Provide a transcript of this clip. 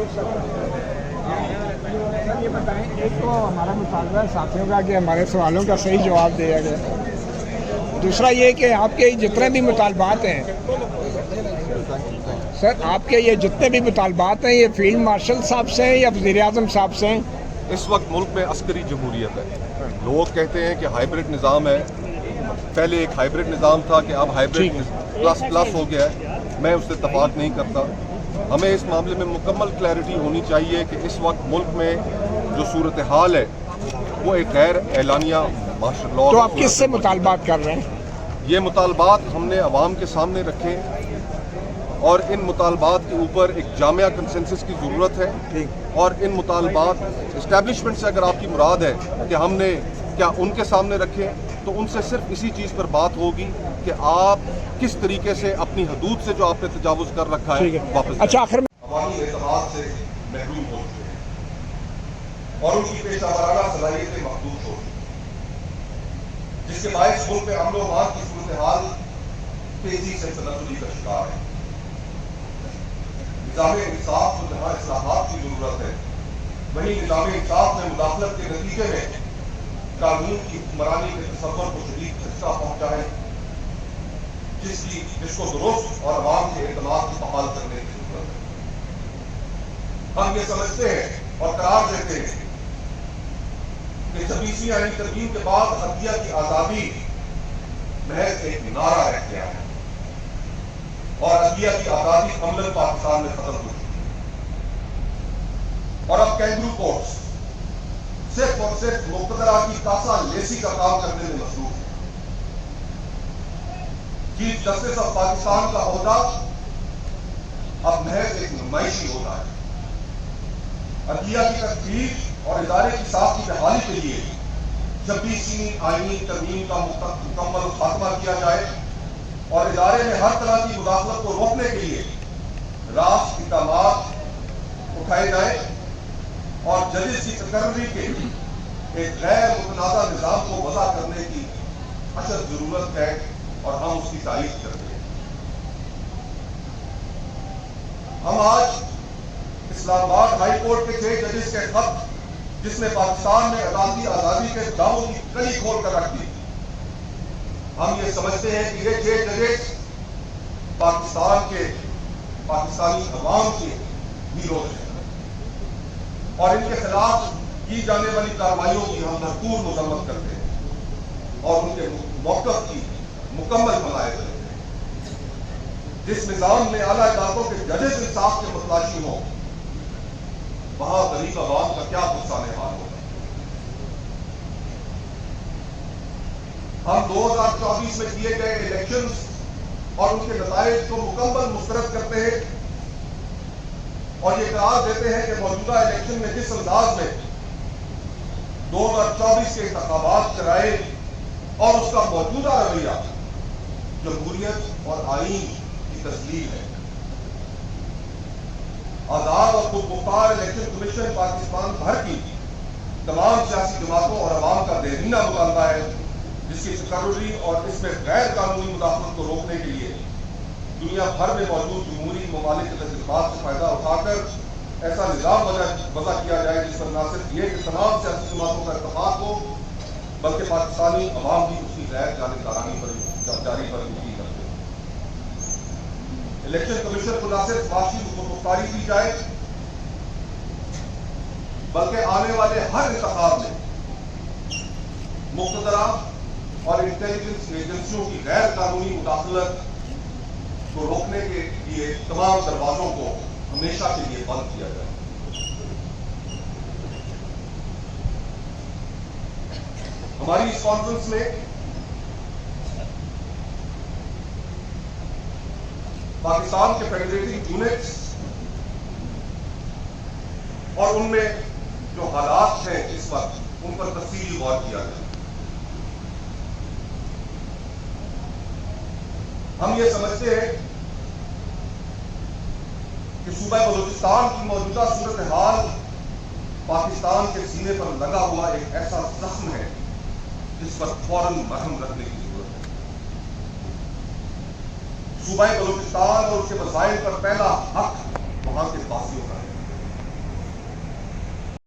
Sir ये बताएं, एक तो हमारा मुतालबा है साथियों का कि हमारे सवालों का सही जवाब दिया गया। दूसरा ये कि आपके जितने भी मुतालबात हैं सर, आपके ये जितने भी मुतालबात हैं, ये फील्ड मार्शल साहब से हैं या वज़ीर आज़म साहब से हैं? इस वक्त मुल्क में अस्करी जमहूरियत है। लोग कहते हैं कि हाइब्रिड निज़ाम है, पहले एक हाइब्रिड निज़ाम था कि अब हाइब्रिड प्लस हो गया है। मैं उससे इत्तफाक नहीं करता। हमें इस मामले में मुकम्मल क्लैरिटी होनी चाहिए कि इस वक्त मुल्क में जो सूरत हाल है वो एक गैर एलानिया मार्शल लॉ। तो आप किससे मुतालबात कर रहे हैं? ये मुतालबात हमने अवाम के सामने रखे और इन मुतालबात के ऊपर एक जामिया कंसेंसस की ज़रूरत है। और इन मुतालबात इस्टेब्लिशमेंट से अगर आपकी मुराद है कि हमने क्या उनके सामने रखे, तो उनसे सिर्फ इसी चीज़ पर बात होगी कि आप किस तरीके से अपनी हदूद से जो आपने तजावुज़ कर रखा है वापस। अच्छा, आखिर में अवामी एतमाद से महरूम हो चुके हैं और उनकी पेशेवराना सलाहियतें महदूद हो चुकी हैं, जिसके बायस मुल्क में अमन व अमान की सूरत हाल तेजी से तनज़्ज़ुली का शिकार है। निज़ाम इंसाफ को जहाँ इस्लाहात की जरूरत है, वहीं निज़ाम इंसाफ में मुदाखलत के नतीजे में कानून की हुक्मरानी के तसव्वुर को शदीद झटका पहुंचा है, जिसको दुरुस्त और अवाम के एतमाद को बहाल करने की जरूरत है। हम ये समझते हैं और करार देते हैं कि 26वीं आईनी तरमीम के बाद अदलिया की आज़ादी महज एक नारा रह गया है और अदलिया की आज़ादी अमलन पाकिस्तान में खत्म हो चुकी है। और अब कैंगरू कोर्ट्स सिर्फ और सिर्फ मुक़्तदरा की तासा लेसी का काम करने में मसरूफ है। चीफ जस्टिस ऑफ पाकिस्तान का ओहदा अब महज एक नुमाइशी ओहदा है। अदलिया की तकलीफ और इदारे की साख की बहाली के लिए 26वीं आईनी तरमीम का मुकम्मल खात्मा किया जाए और इदारे में हर तरह की मुदाखलत को रोकने के लिए रास्त इक़दामात उठाए जाए और जजेस की तकर्री के एक गैर मुतनाज़ा निज़ाम को वज़ा करने की अशद जरूरत है और हम उसकी तारीफ करते हैं। हम आज इस्लामाबाद हाई कोर्ट के 6 जजेस के खत, जिसने पाकिस्तान में अदालती आज़ादी के दावों की कड़ी खोल कर रख दी, हम ये समझते हैं कि ये 6 जजेस पाकिस्तान के पाकिस्तानी अवाम के हीरोज हैं और इनके खिलाफ की जाने वाली कार्रवाइयों की हम भरपूर मजम्मत करते हैं और उनके मौक़िफ़ की मुकम्मल हिमायत करते हैं। जिस निज़ाम में आला अदालतों के जजेस इंसाफ के मुतलाशी हों, वहां गरीब अवाम का क्या नुकसान हाल होगा। हम 2024 में किए गए इलेक्शंस और उनके नताइज को मुकम्मल मुस्तरद करते हैं और ये करार देते हैं कि मौजूदा इलेक्शन में जिस अंदाज में 2024 के इंतखाबात कराए और उसका मौजूदा रवैया जमहूरियत और आईन की तस्लीम है। आजाद और खुद मुख्तार इलेक्शन कमीशन पाकिस्तान भर की तमाम सियासी जमातों और अवाम का देरीना मुतालबा है, जिसकी तकर्री और इसमें गैर कानूनी मुदाखलत को रोकने के लिए दुनिया भर में मौजूद जमहूरी ममालिक के तजर्बात से फायदा उठाकर ऐसा निज़ाम वज़ा किया जाए जिस पर न सिर्फ ये कि तमाम सियासी जमातों का इत्तफाक हो, बल्कि पाकिस्तानी अवाम भी उसकी गैर जानिबदारानी पर जारी पर यकीन करते हैं। इलेक्शन कमीशन को न सिर्फ वाशी मुख्तारी दी जाए, बल्कि आने वाले हर इंतखाब में मुक़्तदरा और इंटेलिजेंस एजेंसियों की गैर कानूनी मुदाखलत को रोकने के लिए तमाम दरवाजों को हमेशा के लिए बंद किया जाए। हमारी इस कॉन्फ्रेंस में पाकिस्तान के फेडरेटिंग यूनिट्स और उनमें जो हालात हैं इस वक्त, उन पर तफसीली गौर किया जाए। हम ये समझते हैं कि सूबा बलूचिस्तान की मौजूदा सूरत हाल पाकिस्तान के सीने पर लगा हुआ एक ऐसा जख्म है जिस पर फौरन मरहम रखने की जरूरत है। सूबा बलूचिस्तान और उसके मसाइल पर पहला हक